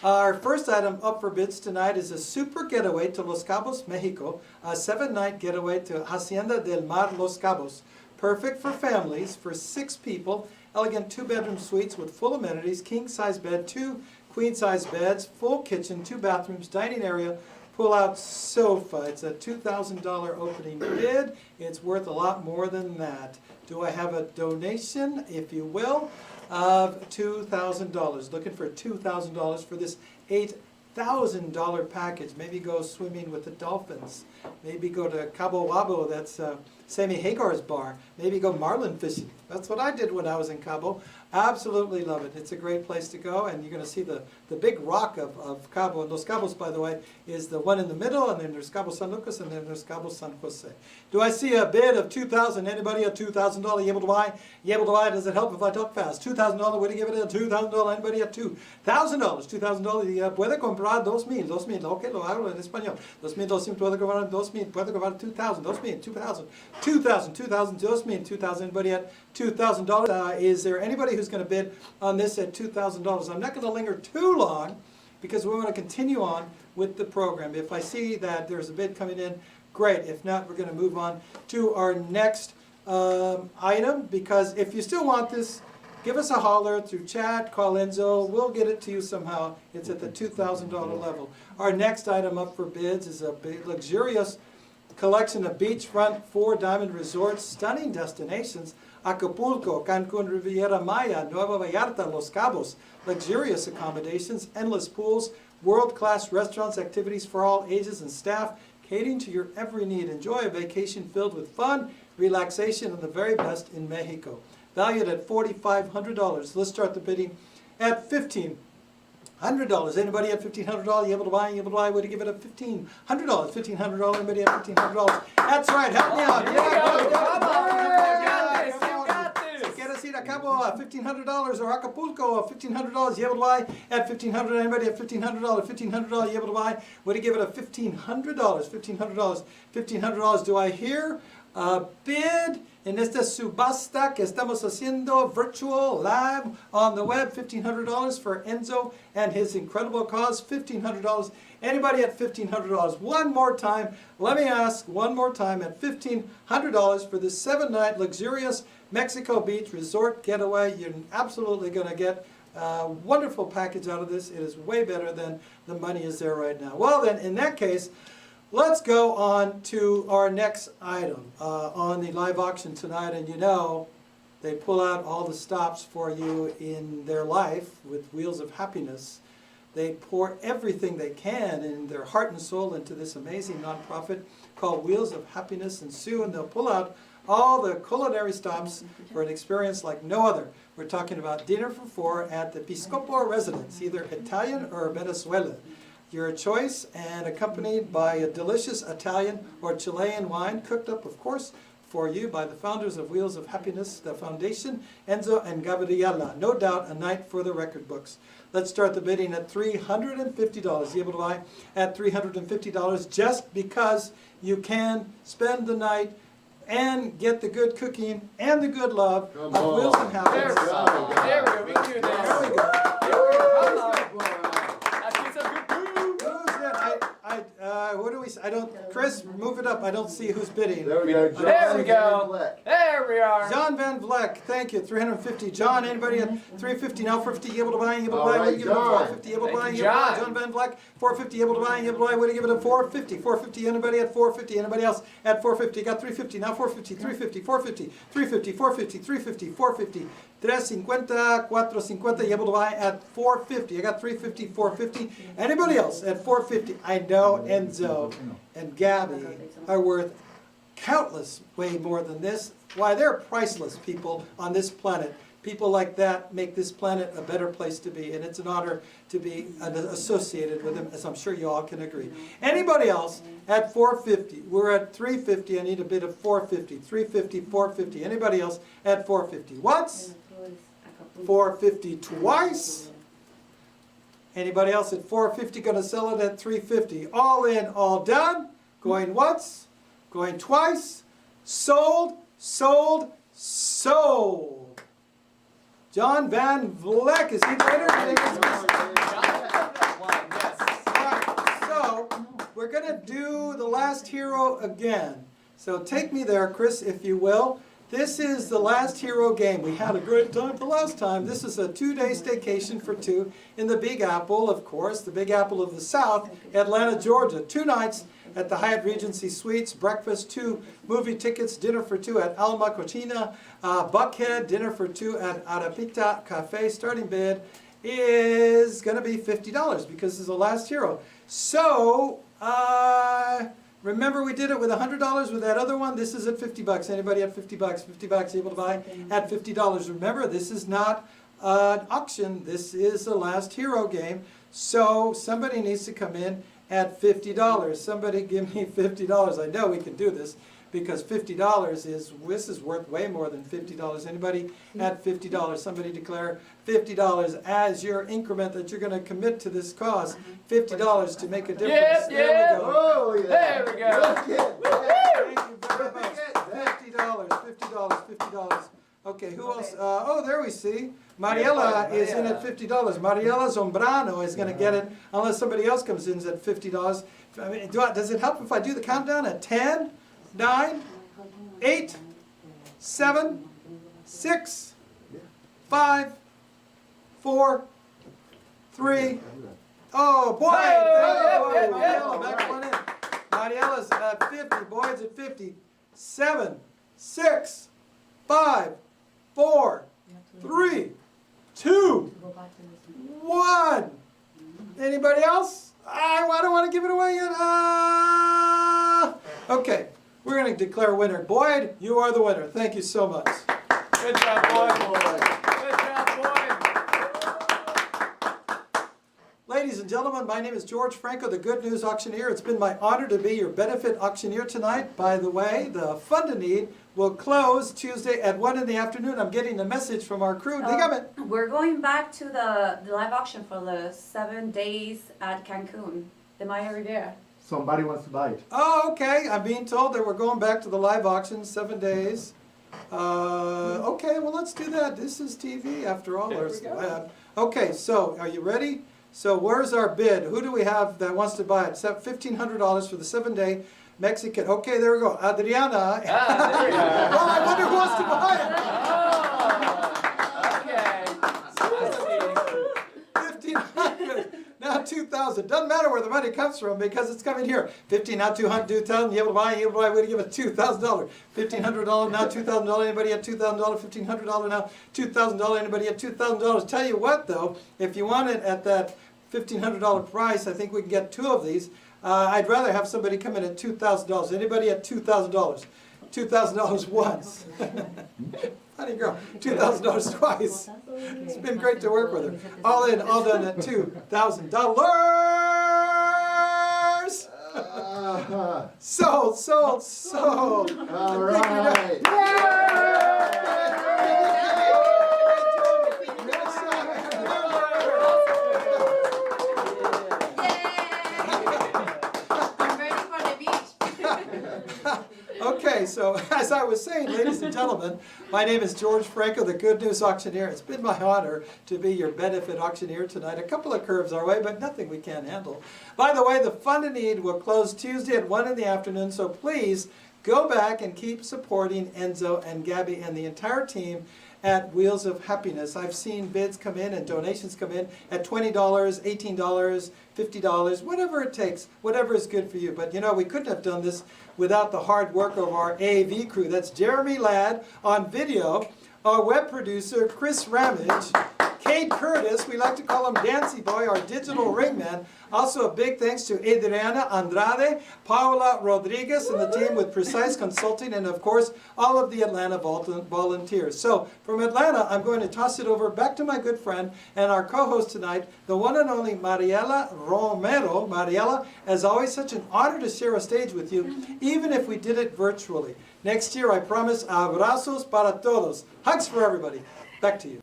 Our first item up for bids tonight is a super getaway to Los Cabos, Mexico, a 7-night getaway to Hacienda del Mar, Los Cabos. Perfect for families, for 6 people, elegant 2-bedroom suites with full amenities, king-size bed, 2 queen-size beds, full kitchen, 2 bathrooms, dining area, pull-out sofa. It's a $2,000 opening bid. It's worth a lot more than that. Do I have a donation, if you will? of $2,000. Looking for $2,000 for this $8,000 package. Maybe go swimming with the dolphins. Maybe go to Cabo Wabo, that's Sammy Hagar's bar. Maybe go marlin fishing. That's what I did when I was in Cabo. Absolutely love it. It's a great place to go, and you're going to see the big rock of Cabo. And Los Cabos, by the way, is the one in the middle, and then there's Cabo San Lucas, and then there's Cabo San Jose. Do I see a bid of $2,000? Anybody at $2,000? You able to buy? You able to buy? Does it help if I talk fast? $2,000, would you give it a $2,000? Anybody at $2,000? $2,000, puede comprar 2,000. 2,000, ok, lo hablo en español. 2,200, puede comprar 2,000, puede comprar 2,000, 2,000, 2,000, 2,000, 2,000, 2,000, 2,000. Anybody at $2,000? Is there anybody who's going to bid on this at $2,000? I'm not going to linger too long because we want to continue on with the program. If I see that there's a bid coming in, great. If not, we're going to move on to our next item, because if you still want this, give us a holler through chat, call Enzo, we'll get it to you somehow. It's at the $2,000 level. Our next item up for bids is a luxurious collection of beachfront 4-diamond resorts, stunning destinations, Acapulco, Cancun, Riviera Maya, Nueva Vallarta, Los Cabos, luxurious accommodations, endless pools, world-class restaurants, activities for all ages and staff, catering to your every need. Enjoy a vacation filled with fun, relaxation, and the very best in Mexico. Valued at $4,500. Let's start the bidding at $1,500. Anybody at $1,500? You able to buy? You able to buy? Would you give it a $1,500? $1,500. Anybody at $1,500? That's right. Help me out. Cabo, $1,500, or Acapulco, $1,500. You able to buy at $1,500? Anybody at $1,500? $1,500. You able to buy? Would you give it a $1,500? $1,500. $1,500. Do I hear a bid en esta subasta que estamos haciendo virtual live on the web? $1,500 for Enzo and his incredible cause. $1,500. Anybody at $1,500? One more time. Let me ask one more time at $1,500 for this 7-night luxurious Mexico Beach resort getaway. You're absolutely going to get a wonderful package out of this. It is way better than the money is there right now. Well then, in that case, let's go on to our next item on the live auction tonight. And you know, they pull out all the stops for you in their life with Wheels of Happiness. They pour everything they can in their heart and soul into this amazing nonprofit called Wheels of Happiness, and soon they'll pull out all the culinary stops for an experience like no other. We're talking about dinner for 4 at the Piscopo residence, either Italian or Venezuelan. Your choice, and accompanied by a delicious Italian or Chilean wine, cooked up, of course, for you by the founders of Wheels of Happiness, the foundation, Enzo and Gabriela. No doubt a night for the record books. Let's start the bidding at $350. You able to buy at $350 just because you can spend the night and get the good cooking and the good love of Wheels of Happiness. There we go. We can do this. There we go. What do we? I don't. Chris, move it up. I don't see who's bidding. There we go. There we go. There we are. John Van Vleck, thank you. $350. John, anybody at $350 now? $450. You able to buy? You able to buy? What do you give it a $450? You able to buy? You able to buy? John Van Vleck, $450. You able to buy? You able to buy? What do you give it a $450? $450. Anybody at $450? Anybody else at $450? Got $350 now. $450. $350. $450. $350. $450. $350. $450. $350, $450, you able to buy at $450. I got $350, $450. Anybody else at $450? I know Enzo and Gabby are worth countless way more than this. Why, they're priceless people on this planet. People like that make this planet a better place to be, and it's an honor to be associated with them, as I'm sure you all can agree. Anybody else at $450? We're at $350. I need a bid of $450. $350, $450. Anybody else at $450? Once? $450 twice. Anybody else at $450 going to sell it at $350? All in, all done. Going once, going twice. Sold, sold, sold. John Van Vleck, is he later? So we're going to do the last hero again. So take me there, Chris, if you will. This is the last hero game. We had a great time the last time. This is a 2-day staycation for 2 in the Big Apple, of course, the Big Apple of the South, Atlanta, Georgia. 2 nights at the Hyatt Regency Suites, breakfast, 2 movie tickets, dinner for 2 at Alma Cocina, Buckhead, dinner for 2 at Arapita Cafe. Starting bid is going to be $50 because this is the last hero. So, remember we did it with $100 with that other one. This is at $50. Anybody at $50? $50 able to buy at $50. Remember, this is not an auction. This is the last hero game. So somebody needs to come in at $50. Somebody give me $50. I know we can do this because $50 this is worth way more than $50. Anybody at $50? Somebody declare $50 as your increment that you're going to commit to this cause. $50 to make a difference. Yep, There yep. we go. Oh, yeah. There we go. Thank you very much. $50. Okay, who else? Oh, there we see. Mariela is in at $50. Mariela Zombrano is going to get it unless somebody else comes in at $50. I mean, does it help if I do the countdown at 10, 9, 8, 7, 6, 5, 4, 3. Oh, boy! Mariela, back one in. Mariela's at 50. Boyd's at 50. 7, 6, 5, 4, 3, 2, 1. Anybody else? I don't want to give it away yet. Okay, we're going to declare a winner. Boyd, you are the winner. Thank you so much. Good job, Boyd. Good job, Boyd. Ladies and gentlemen, my name is George Franco, the Good News Auctioneer. It's been my honor to be your benefit auctioneer tonight. By the way, the Fund a Need will close Tuesday at 1 in the afternoon. I'm getting a message from our crew. Dígame. We're going back to the live auction for the 7 days at Cancun, the Maya Riviera. Somebody wants to buy it. Oh, okay. I'm being told that we're going back to the live auction, 7 days. Okay, well, let's do that. This is TV, after all. There's the web. Okay, so are you ready? So where's our bid? Who do we have that wants to buy it? $1,500 for the 7-day Mexican. Okay, there we go. Adriana. There you are. Well, I wonder who wants to buy it. Okay. $1,500. Now $2,000. Doesn't matter where the money comes from because it's coming here. $1,500, now $200, $2,000. You able to buy? You able to buy? We're going to give it $2,000. $1,500 now $2,000. Anybody at $2,000? $1,500 now $2,000. Anybody at $2,000? Tell you what though, if you want it at that $1,500 price, I think we can get 2 of these. I'd rather have somebody come in at $2,000. Anybody at $2,000? $2,000 once. Funny girl. $2,000 twice. It's been great to work with her. All in, all done at $2,000. Sold. All right. Okay, so as I was saying, ladies and gentlemen, my name is George Franco, the Good News Auctioneer. It's been my honor to be your benefit auctioneer tonight. A couple of curves our way, but nothing we can't handle. By the way, the Fund a Need will close Tuesday at 1 in the afternoon, so please go back and keep supporting Enzo and Gabby and the entire team at Wheels of Happiness. I've seen bids come in and donations come in at $20, $18, $50, whatever it takes, whatever is good for you. But you know, we couldn't have done this without the hard work of our AV crew. That's Jeremy Ladd on video, our web producer, Chris Ramage, Kate Curtis, we like to call him Dancy Boy, our digital ringman. Also a big thanks to Adriana Andrade, Paula Rodriguez, and the team with Precise Consulting, and of course, all of the Atlanta volunteers. So from Atlanta, I'm going to toss it over back to my good friend and our co-host tonight, the one and only Mariela Romero. Mariela, as always, such an honor to share a stage with you, even if we did it virtually. Next year, I promise, abrazos para todos. Hugs for everybody. Back to you.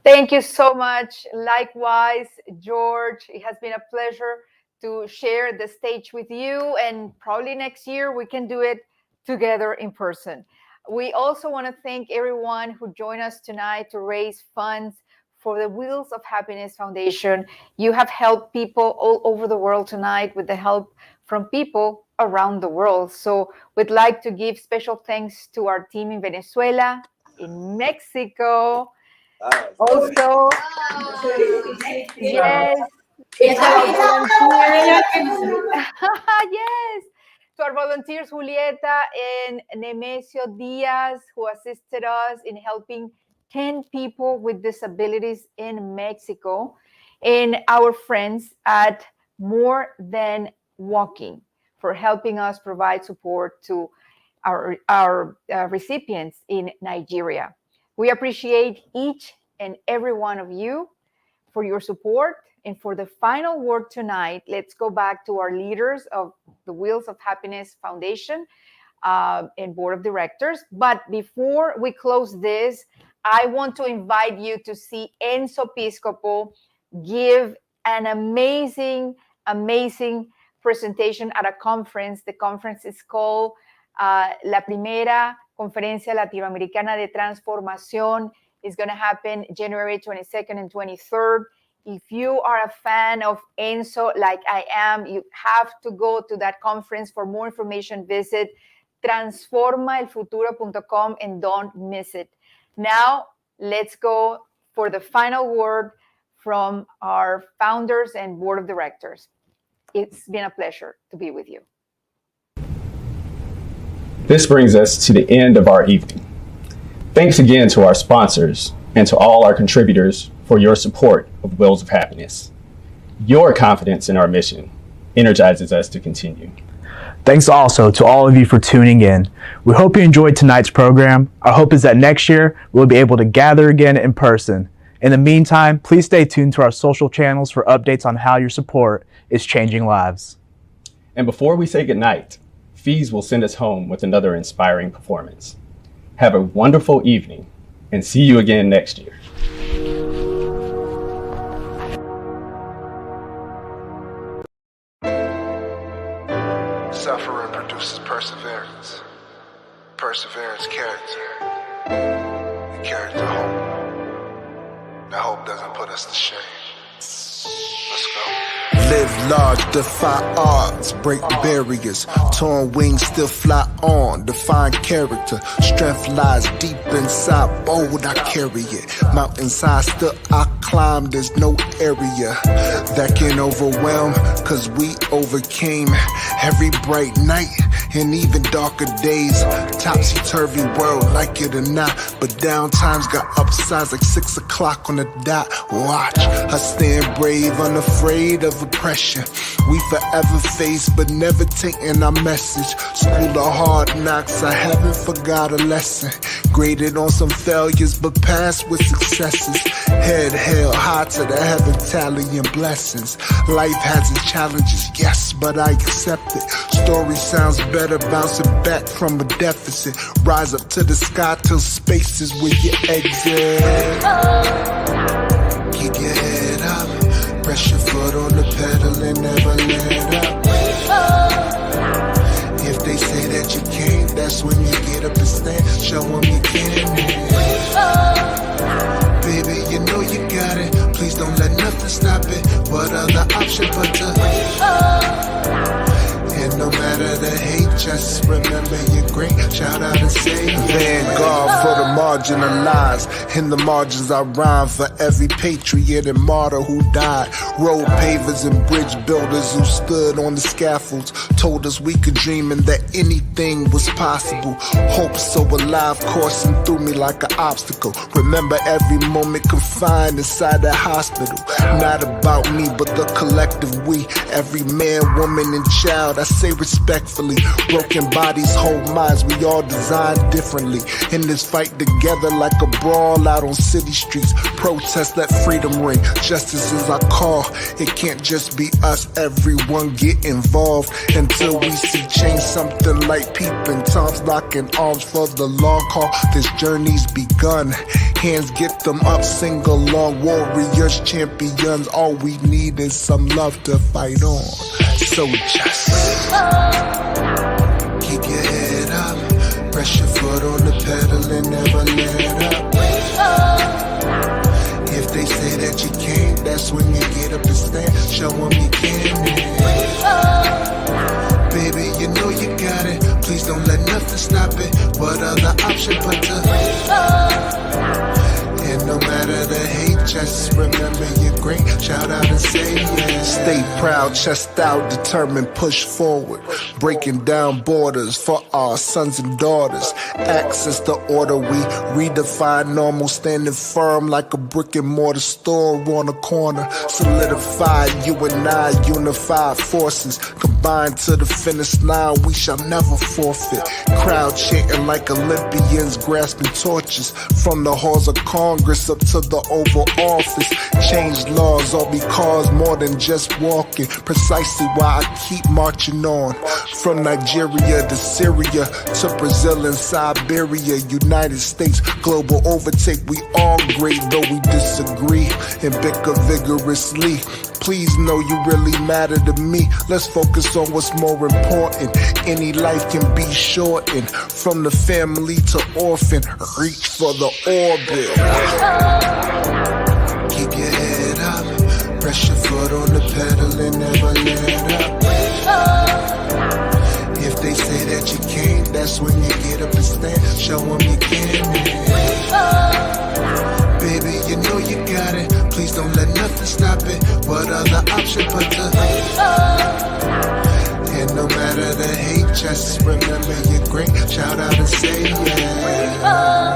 Thank you so much. Likewise, George, it has been a pleasure to share the stage with you, and probably next year we can do it together in person. We also want to thank everyone who joined us tonight to raise funds for the Wheels of Happiness Foundation. You have helped people all over the world tonight with the help from people around the world. So we'd like to give special thanks to our team in Venezuela, in Mexico, also, yes, yes, to our volunteers, Julieta and Nemesio Diaz, who assisted us in helping 10 people with disabilities in Mexico, and our friends at More Than Walking for helping us provide support to our recipients in Nigeria. We appreciate each and every one of you for your support. And for the final word tonight, let's go back to our leaders of the Wheels of Happiness Foundation and Board of Directors. But before we close this, I want to invite you to see Enzo Piscopo give an amazing presentation at a conference. The conference is called La Primera Conferencia Latinoamericana de Transformación. It's going to happen January 22nd and 23rd. If you are a fan of Enzo, like I am, you have to go to that conference. For more information, visit transformaelfuturo.com and don't miss it. Now, let's go for the final word from our founders and board of directors. It's been a pleasure to be with you. This brings us to the end of our evening. Thanks again to our sponsors and to all our contributors for your support of Wheels of Happiness. Your confidence in our mission energizes us to continue. Thanks also to all of you for tuning in. We hope you enjoyed tonight's program. Our hope is that next year we'll be able to gather again in person. In the meantime, please stay tuned to our social channels for updates on how your support is changing lives. And before we say goodnight, Fees will send us home with another inspiring performance. Have a wonderful evening and see you again next year. Suffering produces perseverance. Perseverance, character. And character, hope. That hope doesn't put us to shame. Let's go. Live large, defy odds, break the barriers. Torn wings still fly on, define character. Strength lies deep inside, bold I carry it. Mountainside still I climb, there's no area that can overwhelm, cause we overcame every bright night and even darker days. Topsy-turvy world, like it or not, but down times got upsides like 6 o'clock on the dot. Watch us stand brave, unafraid of oppression. We forever face, but never taking our message. School of hard knocks, I haven't forgot a lesson. Graded on some failures, but passed with successes. Head held high to the heaven, tallying blessings. Life has its challenges, yes, but I accept it. Story sounds better, bouncing back from a deficit. Rise up to the sky till space is where you exit. Keep your head up, press your foot on the pedal and never let up. If they say that you can't, that's when you get up and stand. Show them you can. Baby, you know you got it. Please don't let nothing stop it. What other option but to? And no matter the hate, just remember you're great. Shout out and say Vanguard for the marginalized. In the margins I rhyme for every patriot and martyr who died. Road pavers and bridge builders who stood on the scaffolds told us we could dream and that anything was possible. Hope so alive, coursing through me like an obstacle. Remember every moment confined inside that hospital. Not about me, but the collective we. Every man, woman, and child, I say respectfully. Broken bodies, whole minds, we all designed differently. In this fight together like a brawl out on city streets. Protest, let freedom ring. Justice is our call. It can't just be us, everyone get involved. Until we see change, something like peeping Toms locking arms for the long call. This journey's begun. Hands get them up, sing along. Warriors, champions, all we need is some love to fight on. So just keep your head up, press your foot on the pedal and never let up. If they say that you can't, that's when you get up and stand. Show them you can. Baby, you know you got it. Please don't let nothing stop it. What other option but to? And no matter the hate, just remember your great. Shout out and say yes. Stay proud, chest out, determined, push forward. Breaking down borders for our sons and daughters. Access the order, we redefine normal. Standing firm like a brick and mortar store on a corner. Solidify, you and I, unified forces. Combined to the finish line, we shall never forfeit. Crowd chanting like Olympians, grasping torches. From the halls of Congress up to the Oval Office. Change laws all because more than just walking. Precisely why I keep marching on. From Nigeria to Syria to Brazil and Siberia. United States, global overtake. We all great though we disagree and bicker vigorously. Please know you really matter to me. Let's focus on what's more important. Any life can be shortened. From the family to orphan, reach for the orbit. Keep your head up. Press your foot on the pedal and never let up. If they say that you can't, that's when you get up and stand. Show them you can. Baby, you know you got it. Please don't let nothing stop it. What other option but to and no matter the hate, just remember you're great. Shout out and say yeah.